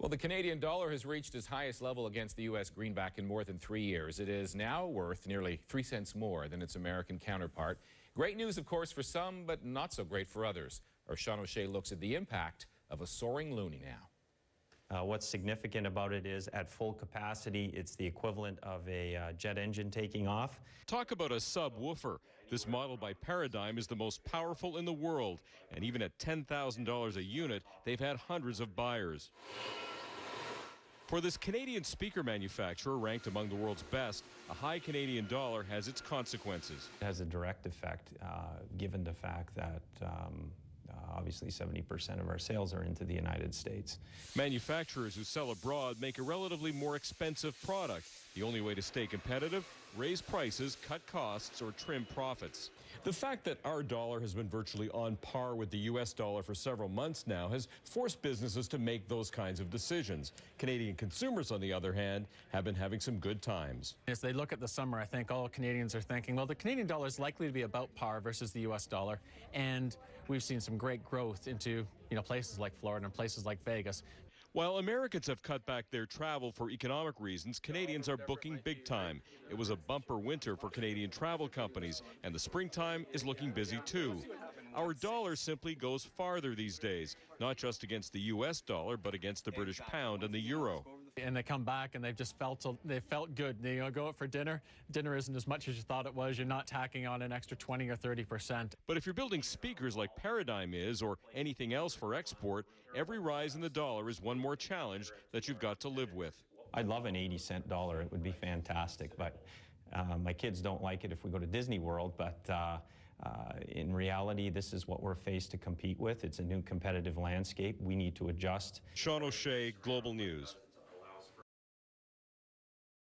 Well, the Canadian dollar has reached its highest level against the U.S. greenback in more than 3 years. It is now worth nearly 3 cents more than its American counterpart. Great news, of course, for some, but not so great for others. Our Sean O'Shea looks at the impact of a soaring loonie now. What's significant about it is at full capacity, it's the equivalent of a jet engine taking off. Talk about a subwoofer. This model by Paradigm is the most powerful in the world, and even at $10,000 a unit, they've had hundreds of buyers. For this Canadian speaker manufacturer, ranked among the world's best, a high Canadian dollar has its consequences. It has a direct effect, given the fact that obviously 70% of our sales are into the United States. Manufacturers who sell abroad make a relatively more expensive product. The only way to stay competitive, raise prices, cut costs, or trim profits. The fact that our dollar has been virtually on par with the U.S. dollar for several months now has forced businesses to make those kinds of decisions. Canadian consumers, on the other hand, have been having some good times. As they look at the summer, I think all Canadians are thinking, well, the Canadian dollar is likely to be about par versus the U.S. dollar, and we've seen some great growth into places like Florida and places like Vegas. While Americans have cut back their travel for economic reasons, Canadians are booking big time. It was a bumper winter for Canadian travel companies, and the springtime is looking busy too. Our dollar simply goes farther these days, not just against the U.S. dollar, but against the British pound and the euro. And they come back and they've just felt good. They go out for dinner. Dinner isn't as much as you thought it was. You're not tacking on an extra 20 or 30%. But if you're building speakers like Paradigm is, or anything else for export, every rise in the dollar is one more challenge that you've got to live with. I'd love an 80-cent dollar. It would be fantastic, but my kids don't like it if we go to Disney World, but in reality, this is what we're faced to compete with. It's a new competitive landscape. We need to adjust. Sean O'Shea, Global News.